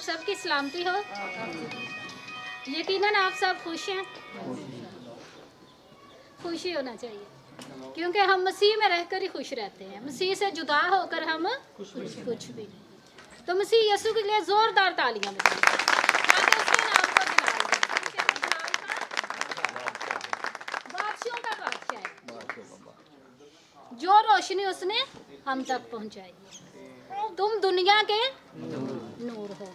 सबकी सलामती हो। यकीनन आप सब खुश हैं। खुशी होना चाहिए, क्योंकि हम मसीह में रहकर ही खुश रहते हैं। मसीह से जुदा होकर हम कुछ भी नहीं। तो मसीह यीशु के लिए जोरदार तालियां बजाएं, ताकि उसके नाम को जलाल दें। बादशाहों का बादशाह है, जो रोशनी उसने हम तक पहुंचाई। तुम दुनिया के नूर हो।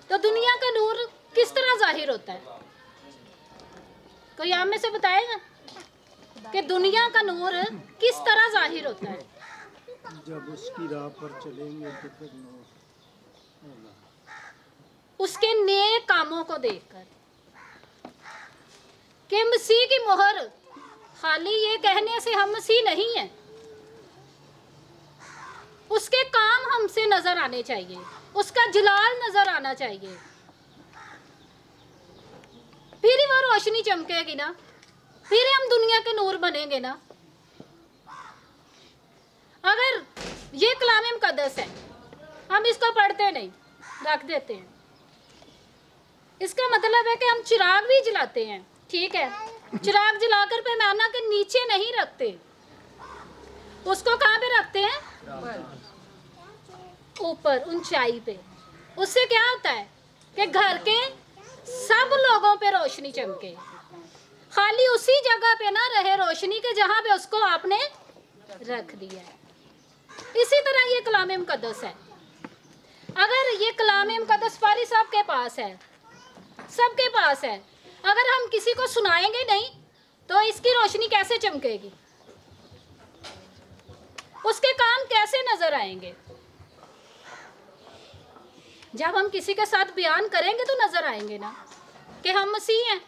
तो दुनिया का नूर किस तरह जाहिर होता है? कोई आप में से बताएगा कि दुनिया का नूर किस तरह जाहिर होता है? जब उसकी राह पर चलेंगे तो फिर नूर होगा। उसके नेक कामों को देखकर। कि मसीह की मोहर खाली ये कहने से हम मसीह नहीं हैं, उसके काम हमसे नजर आने चाहिए, उसका जलाल नजर आना चाहिए, फिर ही वो रोशनी चमकेगी ना, फिर हम दुनिया के नूर बनेंगे ना। अगर ये कलाम मुकद्दस है, हम इसको पढ़ते नहीं, रख देते हैं, इसका मतलब है कि हम चिराग भी जलाते हैं, ठीक है, चिराग जलाकर पैमाना के नीचे नहीं रखते, उसको कहाँ पे रखते हैं? ऊपर, ऊंचाई पे। उससे क्या होता है कि घर के सब लोगों पे रोशनी चमके, खाली उसी जगह पे ना रहे रोशनी के जहां पे उसको आपने रख दिया है। इसी तरह ये कलाम मुकद्दस है। अगर ये कलाम मुकद्दस पारी साहब के पास है, सबके पास है, अगर हम किसी को सुनाएंगे नहीं तो इसकी रोशनी कैसे चमकेगी? उसके काम कैसे नजर आएंगे? जब हम किसी के साथ बयान करेंगे तो नजर आएंगे ना कि हम मसीह हैं।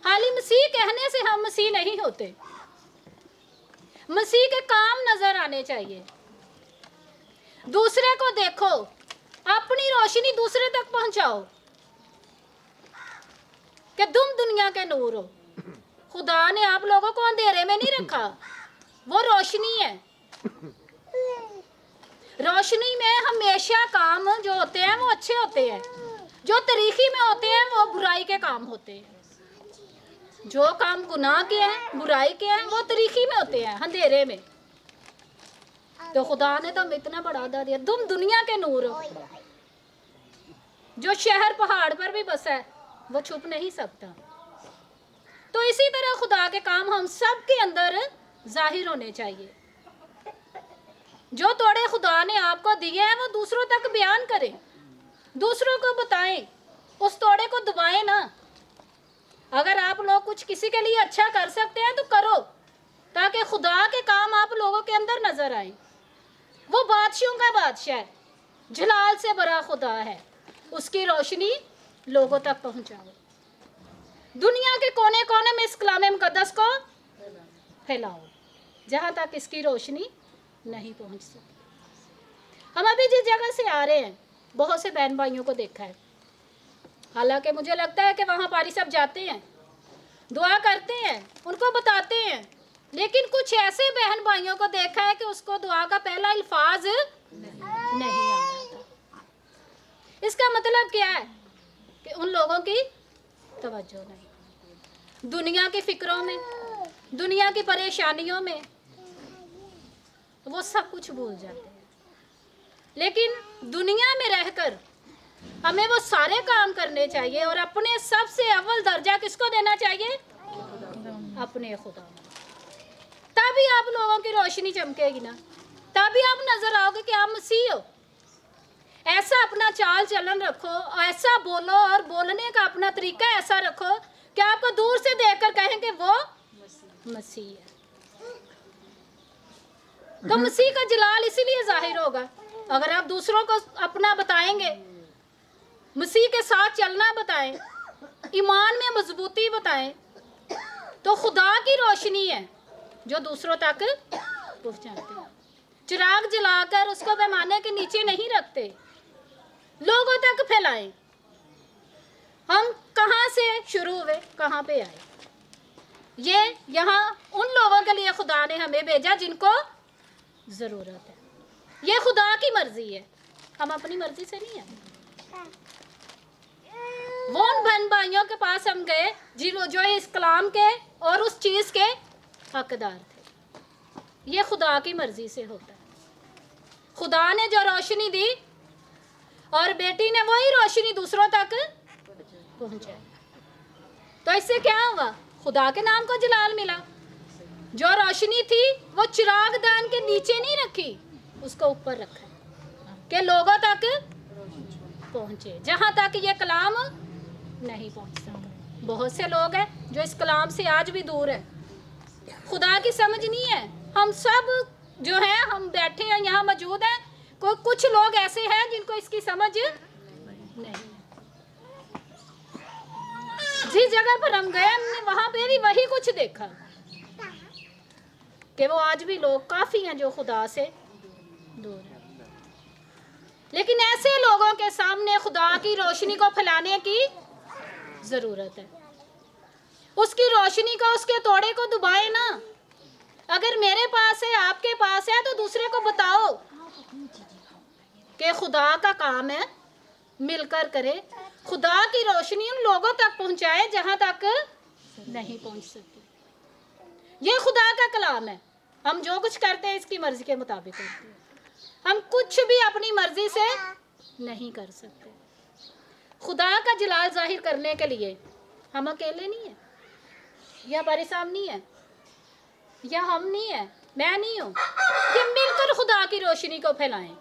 खाली मसीह कहने से हम मसीह नहीं होते, मसीह के काम नजर आने चाहिए। दूसरे को देखो, अपनी रोशनी दूसरे तक पहुंचाओ कि तुम दुनिया के नूर हो। खुदा ने आप लोगों को अंधेरे में नहीं रखा, वो रोशनी है। रोशनी में हमेशा काम जो होते हैं वो अच्छे होते हैं, जो तरीकी में होते हैं वो बुराई के काम होते हैं। जो काम गुनाह के हैं, बुराई के हैं, वो तरीकी में होते हैं, अंधेरे में। तो खुदा ने तो इतना बड़ा अदा दिया, तुम दुनिया के नूर हो। जो शहर पहाड़ पर भी बसा है वो छुप नहीं सकता। तो इसी तरह खुदा के काम हम सब के अंदर जाहिर होने चाहिए। जो तोड़े खुदा ने आपको दिए हैं वो दूसरों तक बयान करें, दूसरों को बताएं, उस तोड़े को दबाएं ना। अगर आप लोग कुछ किसी के लिए अच्छा कर सकते हैं तो करो, ताकि खुदा के काम आप लोगों के अंदर नजर आए। वो बादशाहों का बादशाह है, जलाल से बड़ा खुदा है, उसकी रोशनी लोगों तक पहुंचाओ। दुनिया के कोने कोने में इस कलाम मुकद्दस को फैलाओ, जहां तक इसकी रोशनी नहीं पहुंच सकती। हम अभी जिस जगह से आ रहे हैं, बहुत से बहन भाइयों को देखा है, हालांकि मुझे लगता है कि वहाँ पारी साहब जाते हैं, दुआ करते हैं, उनको बताते हैं, लेकिन कुछ ऐसे बहन भाइयों को देखा है कि उसको दुआ का पहला अल्फाज नहीं आता था। इसका मतलब क्या है कि उन लोगों की तवज्जो नहीं, दुनिया की फिक्रों में, दुनिया की परेशानियों में वो सब कुछ भूल जाते हैं। लेकिन दुनिया में रहकर हमें वो सारे काम करने चाहिए और अपने सबसे अव्वल दर्जा किसको देना चाहिए? अपने खुदा। तभी आप लोगों की रोशनी चमकेगी ना, तभी आप नजर आओगे कि आप मसीह हो। ऐसा अपना चाल चलन रखो, ऐसा बोलो, और बोलने का अपना तरीका ऐसा रखो कि आपको दूर से देखकर कहेंगे वो मसीह है। तो मसीह का जलाल इसीलिए जाहिर होगा अगर आप दूसरों को अपना बताएंगे, मसीह के साथ चलना बताएं, ईमान में मजबूती बताएं, तो खुदा की रोशनी है जो दूसरों तक पहुंचाते हैं। चिराग जलाकर उसको पैमाने के नीचे नहीं रखते, लोगों तक फैलाएं। हम कहाँ से शुरू हुए, कहाँ पे आए? ये यहाँ उन लोगों के लिए खुदा ने हमें भेजा जिनको ज़रूरत है। ये खुदा की मर्जी है, हम अपनी मर्जी से नहीं आए। वो उन बहन भाइयों के पास हम गए जो इस कलाम के और उस चीज़ के हकदार थे। ये खुदा की मर्जी से होता है। खुदा ने जो रोशनी दी और बेटी ने वही रोशनी दूसरों तक पहुंचाई, तो इससे क्या हुआ? खुदा के नाम को जलाल मिला। जो रोशनी थी वो चिराग दान के नीचे नहीं रखी, उसको ऊपर रखा कि लोगों तक पहुंचे, जहां तक ये कलाम नहीं पहुंच सकता। बहुत से लोग हैं जो इस कलाम से आज भी दूर है, खुदा की समझ नहीं है। हम सब जो हैं, हम बैठे हैं यहाँ मौजूद हैं, कुछ लोग ऐसे हैं जिनको इसकी समझ नहीं। जिस जगह पर हम गए हमने वहां पे भी वही कुछ देखा कि वो आज भी लोग काफी हैं जो खुदा से दूर हैं। लेकिन ऐसे लोगों के सामने खुदा की रोशनी को फैलाने की जरूरत है। उसकी रोशनी को, उसके तोड़े को दबाए ना। अगर मेरे पास है, आपके पास है, तो दूसरे को बताओ कि खुदा का काम है, मिलकर करे। खुदा की रोशनी उन लोगों तक पहुंचाए जहां तक नहीं पहुंच सकती। ये खुदा का कलाम है। हम जो कुछ करते हैं इसकी मर्जी के मुताबिक करते हैं। हम कुछ भी अपनी मर्जी से नहीं कर सकते। खुदा का जलाल जाहिर करने के लिए हम अकेले नहीं है, या हमारे सामने है, या हम नहीं है, मैं नहीं हूँ, कि मिलकर खुदा की रोशनी को फैलाएं।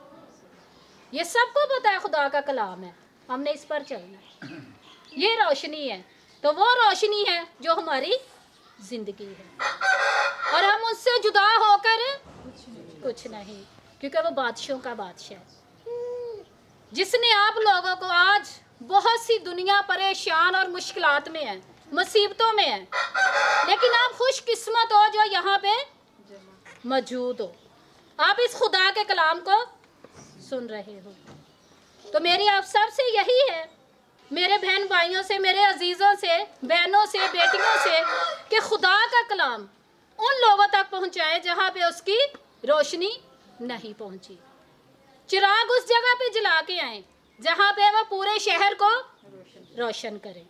ये सबको पता है खुदा का कलाम है, हमने इस पर चलना है। ये रोशनी है, तो वो रोशनी है जो हमारी जिंदगी है, और हम उससे जुदा होकर कुछ नहीं, क्योंकि वो बादशाहों का बादशाह है, जिसने आप लोगों को आज बहुत सी दुनिया परेशान और मुश्किलात में है, मुसीबतों में है, लेकिन आप खुशकिस्मत हो जो यहाँ पे मौजूद हो, आप इस खुदा के कलाम को सुन रहे हो। तो मेरी आप सब से यही है, मेरे बहन भाइयों से, मेरे अजीज़ों से, बहनों से, बेटियों से, कि खुदा का कलाम उन लोगों तक पहुँचाए जहाँ पे उसकी रोशनी नहीं पहुँची। चिराग उस जगह पे जला के आए जहाँ पे वह पूरे शहर को रोशन करे।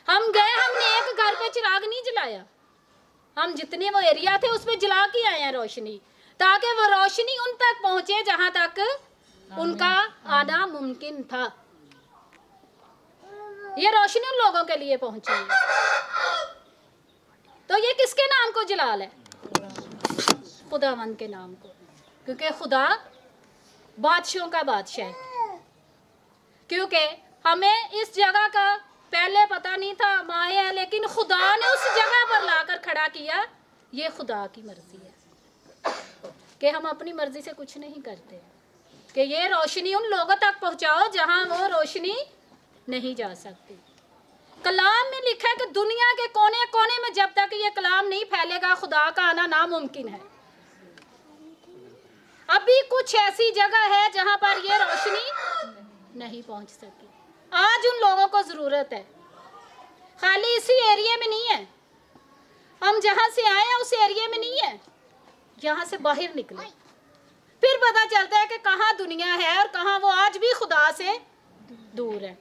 हम गए, हमने एक घर पे चिराग नहीं जलाया, हम जितने वो एरिया थे उसमें जला के आए हैं रोशनी, ताकि वो रोशनी उन तक पहुँचे जहाँ तक उनका आना मुमकिन था। ये रोशनी उन लोगों के लिए पहुँची है। तो ये किसके नाम को जलाल है? खुदावंद के नाम को, क्योंकि खुदा बादशाहों का बादशाह है। क्योंकि हमें इस जगह का पहले पता नहीं था, हम आए हैं, लेकिन खुदा ने उस जगह पर लाकर खड़ा किया। ये खुदा की मर्जी है कि हम अपनी मर्जी से कुछ नहीं करते, कि ये रोशनी उन लोगों तक पहुंचाओ जहां वो रोशनी नहीं जा सकती। कलाम में लिखा है कि दुनिया के कोने कोने में जब तक ये कलाम नहीं फैलेगा खुदा का आना नामुमकिन है। अभी कुछ ऐसी जगह है जहां पर ये रोशनी नहीं पहुंच सकी। आज उन लोगों को जरूरत है, खाली इसी एरिया में नहीं है, हम जहां से आए हैं उस एरिया में नहीं है, यहाँ से बाहर निकले, फिर पता चलता है कि कहाँ दुनिया है और कहाँ वो आज भी खुदा से दूर है।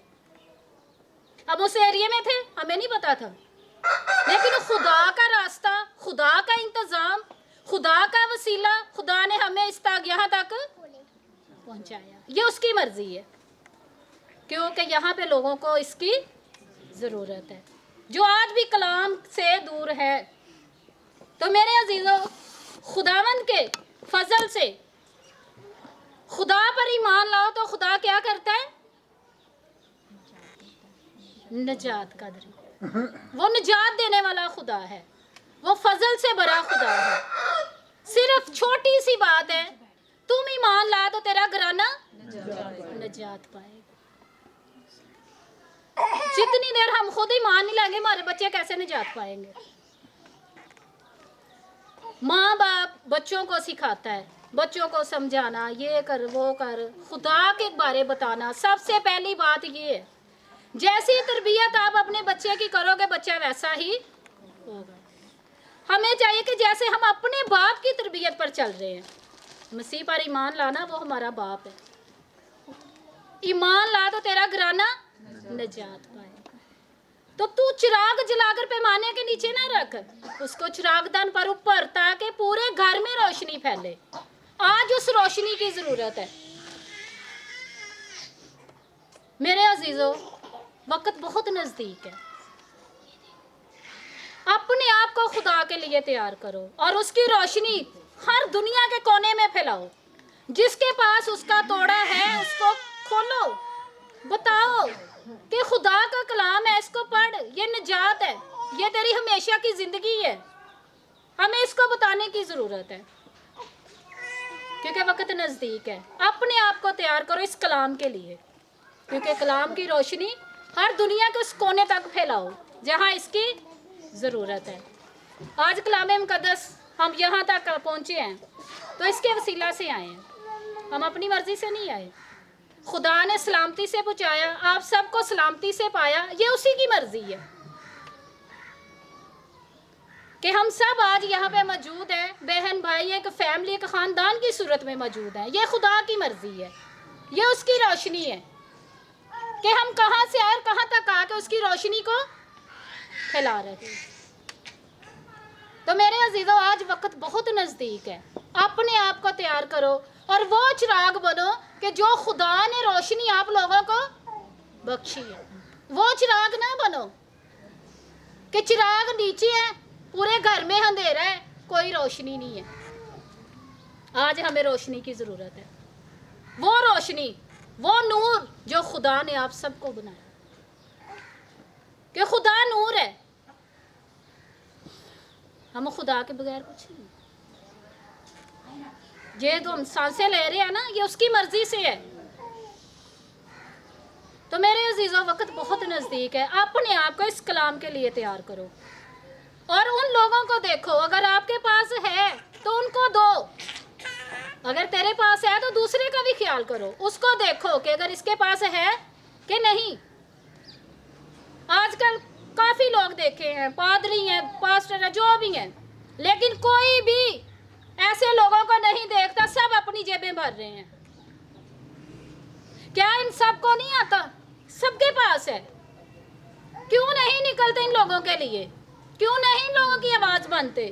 अब उस एरिया में थे, हमें नहीं पता था, लेकिन खुदा का रास्ता, खुदा का इंतजाम, खुदा का वसीला, खुदा ने हमें इस तक यहाँ तक पहुँचाया। ये उसकी मर्जी है, क्योंकि यहाँ पे लोगों को इसकी ज़रूरत है जो आज भी कलाम से दूर है। तो मेरे अजीज़ों, खुदावंद के फजल से खुदा पर ईमान लाओ तो खुदा क्या करता है? निजात का दर, वो निजात देने वाला खुदा है, वो फजल से बड़ा खुदा है। सिर्फ छोटी सी बात है, तुम ईमान ला तो तेरा घराना निजात पाएगा। जितनी देर हम खुद ईमान नहीं लाएंगे, हमारे बच्चे कैसे निजात पाएंगे? माँ बाप बच्चों को सिखाता है, बच्चों को समझाना, ये कर वो कर, खुदा के बारे बताना। सबसे पहली बात ये है, जैसी तरबियत आप अपने बच्चे की करोगे बच्चा वैसा ही होगा। हमें चाहिए कि जैसे हम अपने बाप की तरबियत पर चल रहे हैं, मसीह पर ईमान लाना वो हमारा बाप है, ईमान ला तो तेरा घराना निजात पाएगा। तो तू चिराग जलाकर पैमाने के नीचे ना रख, उसको चिरागदान पर ऊपर, ताकि पूरे घर में रोशनी फैले। आज उस रोशनी की जरूरत है। मेरे अजीजों, वक्त बहुत नजदीक है। अपने आप को खुदा के लिए तैयार करो और उसकी रोशनी हर दुनिया के कोने में फैलाओ। जिसके पास उसका तोड़ा है उसको खोलो, बताओ कि खुदा का कलाम है, इसको पढ़, ये निजात है, ये तेरी हमेशा की जिंदगी है। हमें इसको बताने की जरूरत है क्योंकि वक्त नजदीक है। अपने आप को तैयार करो इस कलाम के लिए, क्योंकि कलाम की रोशनी हर दुनिया के उस कोने तक फैलाओ जहाँ इसकी ज़रूरत है। आज कलाम मुकद्दस हम यहाँ तक पहुँचे हैं तो इसके वसीला से आए हैं, हम अपनी मर्जी से नहीं आए। खुदा ने सलामती से पहुँचाया, आप सबको सलामती से पाया, ये उसी की मर्जी है कि हम सब आज यहाँ पे मौजूद हैं। बहन भाई, एक फैमिली, एक ख़ानदान की सूरत में मौजूद हैं। ये खुदा की मर्जी है, ये उसकी रोशनी है कि हम कहाँ से आए और कहाँ तक आके उसकी रोशनी को फैला रहे हैं। तो मेरे अजीजों, आज वक्त बहुत नज़दीक है। अपने आप को तैयार करो और वो चिराग बनो कि जो खुदा ने रोशनी आप लोगों को बख्शी है। वो चिराग ना बनो कि चिराग नीचे है, पूरे घर में अंधेरा है, कोई रोशनी नहीं है। आज हमें रोशनी की ज़रूरत है, वो रोशनी, वो नूर जो खुदा ने आप सबको बनाया। कि खुदा नूर है, हम खुदा के बगैर कुछ नहीं। ये जो हम सांसें ले रहे हैं ना, ये उसकी मर्जी से है। तो मेरे अजीजों, वक्त बहुत नज़दीक है। अपने आप को इस कलाम के लिए तैयार करो और उन लोगों को देखो, अगर आपके पास है तो उनको दो, अगर तेरे पास है तो दूसरे का भी ख्याल करो। उसको देखो कि अगर इसके पास है कि नहीं। आजकल काफ़ी लोग देखे हैं, पादरी हैं, पास्टर हैं, जो भी हैं, लेकिन कोई भी ऐसे लोगों को नहीं देखता, सब अपनी जेबें भर रहे हैं। क्या इन सबको नहीं आता? सबके पास है। क्यों नहीं निकलते इन लोगों के लिए? क्यों नहीं इन लोगों की आवाज़ बनते?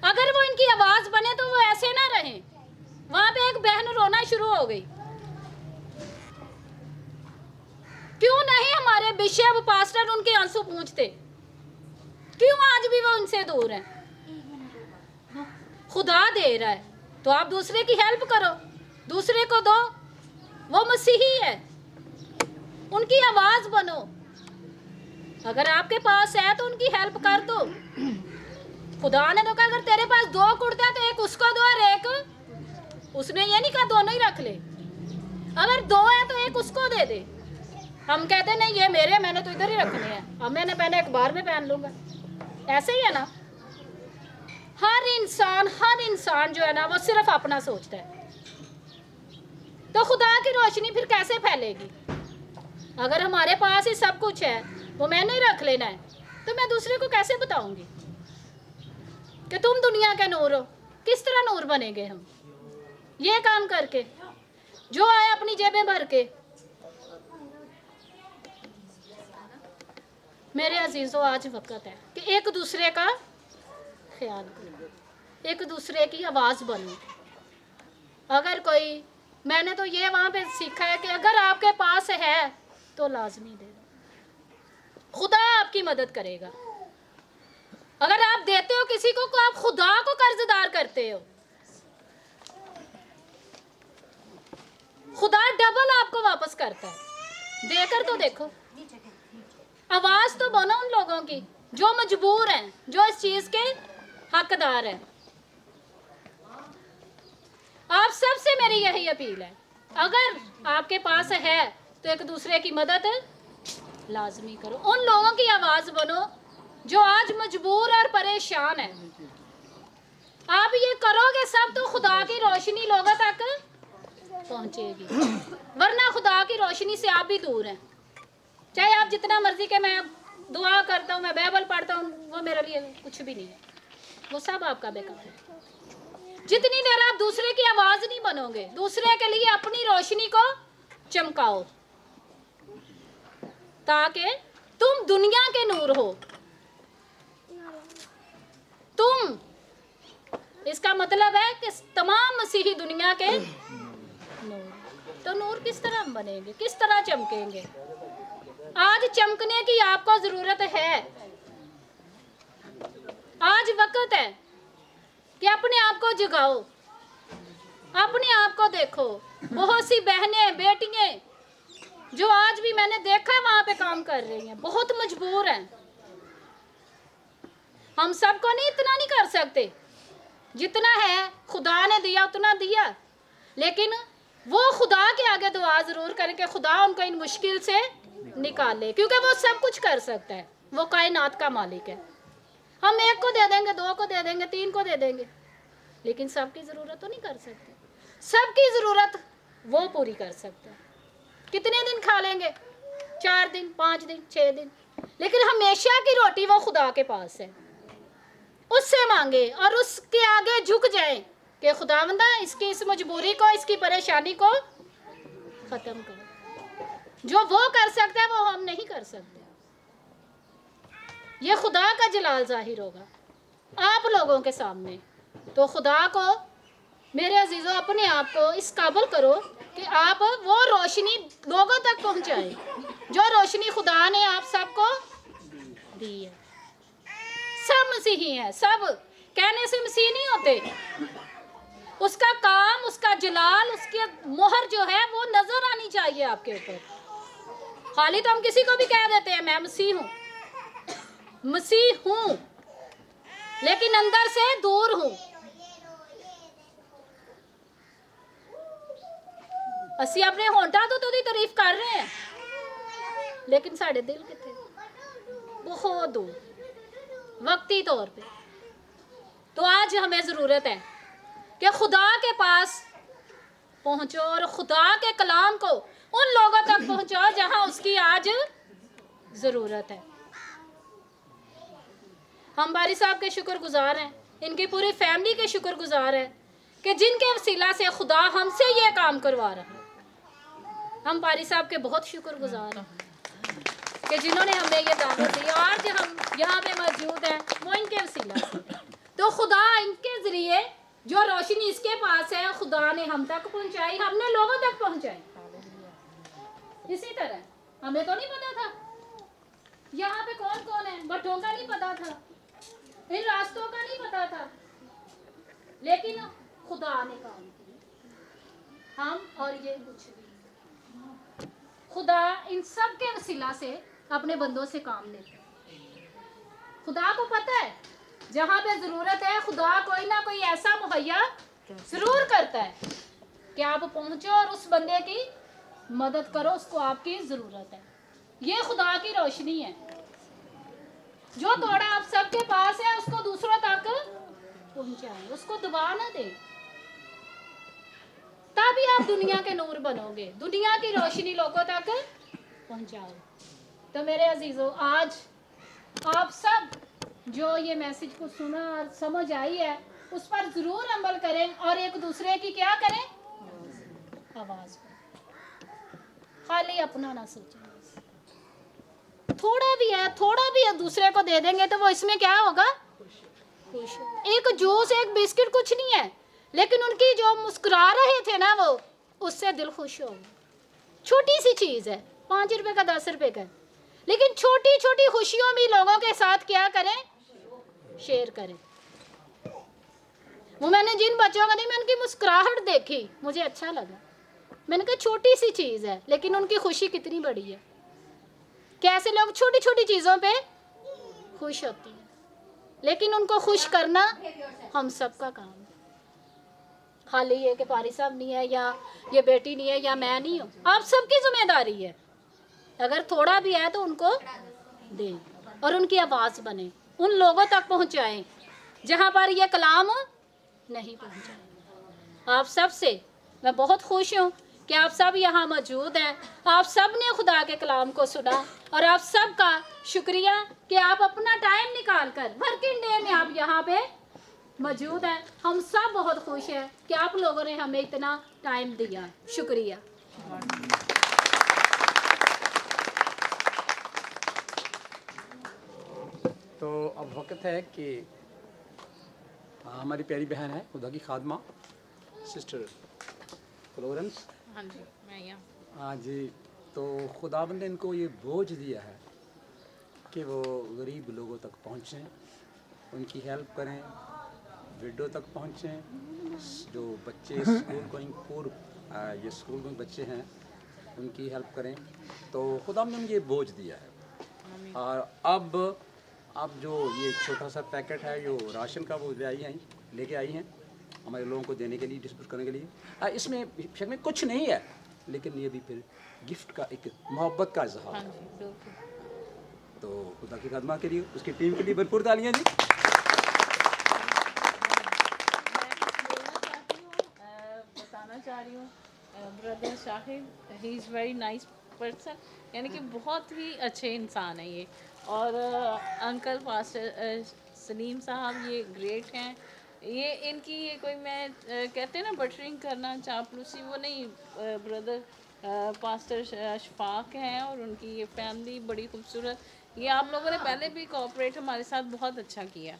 अगर वो इनकी आवाज़ बने तो वो ऐसे ना रहें। वहाँ पे एक बहन रोना शुरू हो गई। क्यों नहीं हमारे बिशप पास्टर उनके आंसू पूंछते? क्यों आज भी वो उनसे दूर हैं? खुदा दे रहा है तो आप दूसरे की हेल्प करो, दूसरे को दो। वो मसीही है, उनकी आवाज़ बनो। अगर आपके पास है तो उनकी हेल्प कर दो। खुदा ने तो कहा अगर तेरे पास 2 कुर्ते हैं तो एक उसको दो और एक, उसने ये नहीं कहा दोनों ही रख ले। अगर 2 है तो एक उसको दे दे। हम कहते नहीं ये मेरे, मैंने तो इधर ही रखने हैं, अब मैंने पहने एक बार में पहन लूँगा। ऐसे ही है ना। हर इंसान जो है ना, वो सिर्फ अपना सोचता है। तो खुदा की रोशनी फिर कैसे फैलेगी? अगर हमारे पास ही सब कुछ है, वो मैंने ही रख लेना है, तो मैं दूसरे को कैसे बताऊंगी कि तुम दुनिया के नूर हो? किस तरह नूर बनेंगे हम ये काम करके? जो आए अपनी जेबें भर के। मेरे अजीजों, आज वक्त है कि एक दूसरे का ख्याल करो, एक दूसरे की आवाज़ बनो। अगर कोई, मैंने तो ये वहाँ पे सीखा है कि अगर आपके पास है तो लाजमी दे दो, खुदा आपकी मदद करेगा। अगर आप देते हो किसी को तो आप खुदा को कर्जदार करते हो। खुदा डबल आपको वापस करता है। देकर तो देखो। आवाज़ तो बनो उन लोगों की जो मजबूर हैं, जो इस चीज़ के हकदार हैं। आप सबसे मेरी यही अपील है, अगर आपके पास है तो एक दूसरे की मदद लाजमी करो। उन लोगों की आवाज़ बनो जो आज मजबूर और परेशान है। आप ये करोगे सब तो खुदा की रोशनी लोगों तक पहुंचेगी, वरना खुदा की रोशनी से आप भी दूर हैं। चाहे आप जितना मर्जी के मैं दुआ करता हूँ, मैं बाइबल पढ़ता हूँ, वो मेरे लिए कुछ भी नहीं है, वो सब आपका बेकार है। जितनी देर आप दूसरे की आवाज़ नहीं बनोगे, दूसरे के लिए अपनी रोशनी को चमकाओ ताकि तुम दुनिया के नूर हो। तुम, इसका मतलब है कि तमाम मसीही दुनिया के नूर। तो नूर किस तरह हम बनेंगे, किस तरह चमकेंगे? आज चमकने की आपको जरूरत है। आज वक्त है कि अपने आप को जगाओ, अपने आप को देखो। बहुत सी बहनें बेटियां जो आज भी मैंने देखा है वहां पे काम कर रही हैं, बहुत मजबूर हैं। हम सबको नहीं, इतना नहीं कर सकते, जितना है खुदा ने दिया उतना दिया, लेकिन वो खुदा के आगे दुआ जरूर करें कि खुदा उनको इन मुश्किल से निकाले, क्योंकि वो सब कुछ कर सकता है। वो कायनात का मालिक है। हम एक को दे देंगे, दो को दे देंगे, तीन को दे देंगे, लेकिन सबकी ज़रूरत तो नहीं कर सकते। सबकी ज़रूरत वो पूरी कर सकता है। कितने दिन खा लेंगे? 4 दिन, 5 दिन, 6 दिन, लेकिन हमेशा की रोटी वो खुदा के पास है। उससे मांगे और उसके आगे झुक जाए कि खुदावंदा इसकी इस मजबूरी को, इसकी परेशानी को ख़त्म करो। जो वो कर सकता है वो हम नहीं कर सकते। ये खुदा का जलाल जाहिर होगा आप लोगों के सामने। तो खुदा को, मेरे अजीज़ों, अपने आप को इस काबिल करो कि आप वो रोशनी लोगों तक पहुंचाएं जो रोशनी खुदा ने आप सबको दी है। सब मसीही हैं, सब कहने से मसीह नहीं होते। उसका काम, उसका जलाल, उसकी मोहर जो है वो नजर आनी चाहिए आपके ऊपर। खाली तो हम किसी को भी कह देते हैं मैं मसीह हूँ, मसीह हूँ, लेकिन अंदर से दूर हूँ। असी अपने होंठा तो तुदी तारीफ कर रहे हैं, लेकिन साढ़े दिल कितने बहुत दूर, वक्ती तौर पे। तो आज हमें ज़रूरत है कि खुदा के पास पहुंचो और खुदा के कलाम को उन लोगों तक पहुंचाओ जहां उसकी आज ज़रूरत है। हम बारी साहब के शुक्रगुजार हैं, इनकी पूरी फैमिली के शुक्रगुजार हैं कि जिनके वसीला से खुदा हमसे ये काम करवा रहा है। हम बारी साहब के बहुत शुक्रगुजार हैं कि जिन्होंने हमें ये दावत दी। आज हम यहाँ पे मौजूद हैं वो इनके वसीला से। तो खुदा इनके ज़रिए जो रोशनी इसके पास है, खुदा ने हम तक पहुँचाई, हमने लोगों तक पहुँचाई। इसी तरह हमें तो नहीं पता था यहाँ पे कौन कौन है, भट्टों का नहीं पता था, इन रास्तों का नहीं पता था, लेकिन खुदा ने काम किया। हम और ये कुछ भी, खुदा इन सब के वसीला से अपने बंदों से काम लेते। खुदा को पता है जहाँ पे ज़रूरत है खुदा कोई ना कोई ऐसा मुहैया ज़रूर करता है कि आप पहुँचो और उस बंदे की मदद करो, उसको आपकी ज़रूरत है। ये खुदा की रोशनी है। जो थोड़ा आप सबके पास है उसको दूसरों तक पहुँचाएं, उसको दबा ना दें, तभी आप दुनिया के नूर बनोगे, दुनिया की रोशनी लोगों तक पहुँचाओ। तो मेरे अजीज़ों, आज आप सब जो ये मैसेज को सुना और समझ आई है उस पर ज़रूर अमल करें और एक दूसरे की क्या करें, आवाज़ करें। खाली अपना ना सोचें। थोड़ा भी है दूसरे को दे देंगे तो वो इसमें क्या होगा, खुश। एक जूस, एक बिस्किट कुछ नहीं है, लेकिन उनकी जो मुस्कुरा रहे थे ना वो, उससे दिल खुश हो। छोटी सी चीज़ है, 5 रुपए का, 10 रुपए का, लेकिन छोटी छोटी खुशियों में लोगों के साथ क्या करें, शेयर करें। वो मैंने जिन बच्चों का दी, मैं उनकी मुस्कुराहट देखी, मुझे अच्छा लगा। मैंने कहा छोटी सी चीज़ है लेकिन उनकी खुशी कितनी बड़ी है। कैसे लोग छोटी छोटी चीज़ों पे खुश होती हैं, लेकिन उनको खुश करना हम सबका काम है। खाली ये कि पारी साहब नहीं है या ये बेटी नहीं है या मैं नहीं हूँ, आप सबकी जिम्मेदारी है। अगर थोड़ा भी है तो उनको दें और उनकी आवाज़ बने, उन लोगों तक पहुँचाएं जहाँ पर ये कलाम नहीं पहुँचा। आप सब से मैं बहुत खुश हूँ कि आप सब यहाँ मौजूद हैं। आप सब ने खुदा के कलाम को सुना और आप सब का शुक्रिया कि आप अपना टाइम निकाल कर वर्किंग डे में आप यहाँ पे मौजूद हैं। हम सब बहुत खुश हैं कि आप लोगों ने हमें इतना टाइम दिया। शुक्रिया। तो अब वक्त है कि हमारी प्यारी बहन है खुदा की खादमा सिस्टर फ्लोरेंस। हाँ जी, मैं यहाँ। हाँ जी, तो खुदावंद ने इनको ये बोझ दिया है कि वो गरीब लोगों तक पहुँचें, उनकी हेल्प करें, विडो तक पहुँचें, जो बच्चे स्कूल गोइंग पूर ये स्कूल गोइंग बच्चे हैं उनकी हेल्प करें। तो खुदावंद ने उनको ये बोझ दिया है। और अब जो ये छोटा सा पैकेट है जो राशन का वो लेके आई हैं हमारे लोगों को देने के लिए, डिस्ट्रीब्यूट करने के लिए। इसमें शक में कुछ नहीं है, लेकिन ये भी फिर गिफ्ट का एक मोहब्बत का इजहार हाँ है। जी, बिल्कुल। तो खुदा की खादमा के लिए, उसकी टीम के लिए भरपूर तालियां जी। बताना चाह रही हूँ brother Shahid, he is very nice person, यानी कि बहुत ही अच्छे इंसान है ये। और अंकल पास्टर सलीम साहब ये ग्रेट हैं। ये इनकी ये कोई मैं कहते हैं ना बटरिंग करना, चापलूसी, वो नहीं। ब्रदर पास्टर शफाक हैं और उनकी ये फैमिली बड़ी खूबसूरत। ये आप लोगों ने पहले भी कोऑपरेट हमारे साथ बहुत अच्छा किया,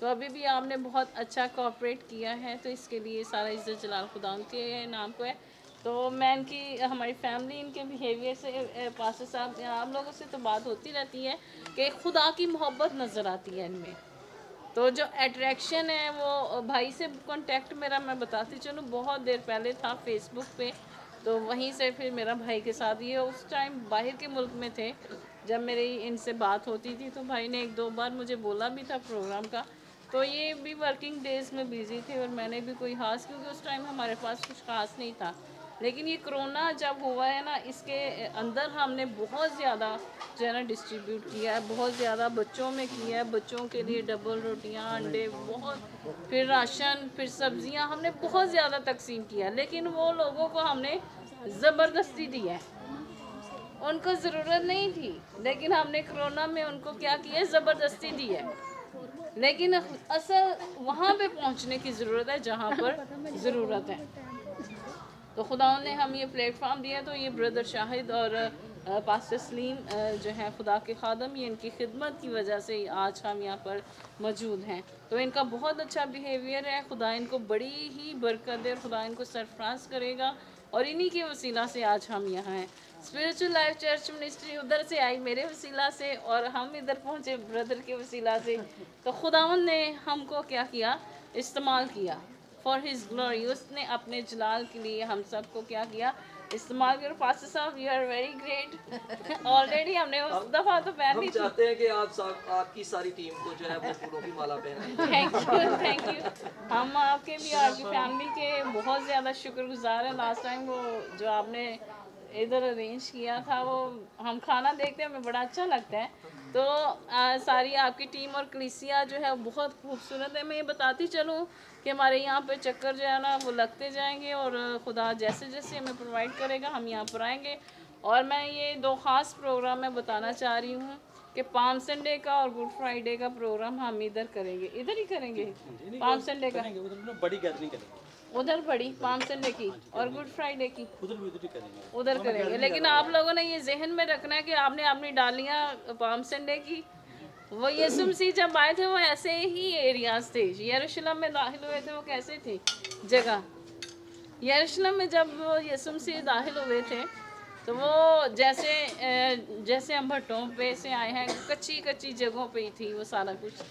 तो अभी भी आपने बहुत अच्छा कोऑपरेट किया है, तो इसके लिए सारा इज़्ज़त जलाल खुदा के नाम को है। तो मैं इनकी हमारी फैमिली इनके बिहेवियर से पास्टर साहब आप लोगों से तो बात होती रहती है कि खुदा की मोहब्बत नज़र आती है इनमें। तो जो अट्रैक्शन है वो भाई से कांटेक्ट मेरा मैं बताती चलूँ बहुत देर पहले था फेसबुक पे, तो वहीं से फिर मेरा भाई के साथ ये उस टाइम बाहर के मुल्क में थे जब मेरी इनसे बात होती थी, तो भाई ने 1-2 बार मुझे बोला भी था प्रोग्राम का। तो ये भी वर्किंग डेज़ में बिज़ी थे और मैंने भी कोई ख़ास, क्योंकि उस टाइम हमारे पास कुछ ख़ास नहीं था। लेकिन ये कोरोना जब हुआ है ना, इसके अंदर हमने बहुत ज़्यादा जो है ना डिस्ट्रीब्यूट किया है, बहुत ज़्यादा बच्चों में किया है। बच्चों के लिए डबल रोटियां, अंडे, बहुत, फिर राशन, फिर सब्जियां हमने बहुत ज़्यादा तकसीम किया। लेकिन वो लोगों को हमने ज़बरदस्ती दिया है, उनको ज़रूरत नहीं थी, लेकिन हमने कोरोना में उनको क्या किया, ज़बरदस्ती दी है। लेकिन असल वहाँ पे पहुँचने की ज़रूरत है जहाँ पर ज़रूरत है। तो खुदा ने हम ये प्लेटफॉर्म दिया, तो ये ब्रदर शाहिद और पास्टर सलीम जो हैं खुदा के खादम, ये इनकी खिदमत की वजह से आज हम यहाँ पर मौजूद हैं। तो इनका बहुत अच्छा बिहेवियर है, खुदा इनको बड़ी ही बरकत दे, खुदा इनको सरफराज करेगा, और इन्हीं के वसीला से आज हम यहाँ हैं। स्पिरिचुअल लाइफ चर्च मिनिस्ट्री उधर से आई मेरे वसीला से, और हम इधर पहुँचे ब्रदर के वसीला से। तो खुदावंद ने हमको क्या किया, इस्तेमाल किया फॉर हिज ग्लोरी। उसने अपने जलाल के लिए हम सबको क्या किया, इस्तेमाल किया। पास्टर साहब you are very great. Already हमने उस दफ़ा तो पहन ली हम थी। चाहते हैं कि आपकी सारी टीम को जो है वो फूलों की माला पहनाएं। Thank you. हम आपके भी, आपकी फैमिली के बहुत ज़्यादा शुक्रगुजार हैं। लास्ट टाइम वो जो आपने इधर अरेंज किया था, वो हम खाना देखते हैं हमें बड़ा अच्छा लगता है। तो सारी आपकी टीम और कलीसिया जो है बहुत खूबसूरत है। मैं ये बताती चलूँ कि हमारे यहाँ पे चक्कर जो है ना वो लगते जाएंगे, और खुदा जैसे जैसे हमें प्रोवाइड करेगा हम यहाँ पर आएंगे। और मैं ये 2 ख़ास प्रोग्राम मैं बताना चाह रही हूँ कि पाम संडे का और गुड फ्राइडे का प्रोग्राम हम इधर करेंगे, इधर ही करेंगे। पाम संडे का बड़ी गैदरिंग करेंगे, उधर बड़ी पाम संडे की, और गुड फ्राइडे की उधर भी उधर ही करेंगे। उधर करेंगे। लेकिन आप लोगों ने ये जहन में रखना है कि आपने अपनी डालियाँ पाम संडे की, वो यीशु मसीह जब आए थे वो ऐसे ही एरियाज थे। यरूशलेम में दाखिल हुए थे, वो कैसे थे जगह, यरूशलेम में जब वो यीशु मसीह दाखिल हुए थे तो वो जैसे हम भट्टों पे से आए हैं, कच्ची कच्ची जगहों पे ही थी वो सारा कुछ।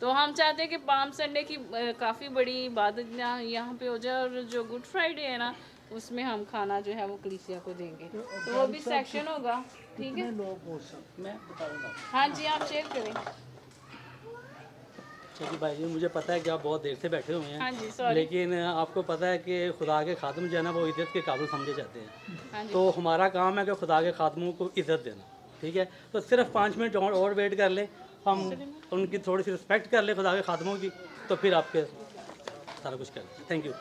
तो हम चाहते हैं कि पाम संडे की काफ़ी बड़ी इबादत यहाँ पे हो जाए, और जो गुड फ्राइडे है ना उसमें हम खाना जो है वो कलीसिया को देंगे, तो वो भी सेक्शन होगा। ठीक है, लोग हो सकते मैं बताऊंगा। हाँ जी आप शेयर करें। चलिए भाई जी, मुझे पता है कि आप बहुत देर से बैठे हुए हाँ हैं, जी सॉरी। लेकिन आपको पता है कि खुदा के खादम जो है ना वो इज़्ज़त के काबिल समझे जाते हैं। हाँ जी तो हमारा काम है कि खुदा के खादमों को इज़्ज़त देना। ठीक है, तो सिर्फ 5 मिनट और वेट कर लें, हम उनकी थोड़ी सी रिस्पेक्ट कर लें खुदा के खादमों की, तो फिर आपके सारा कुछ कर लें। Thank you.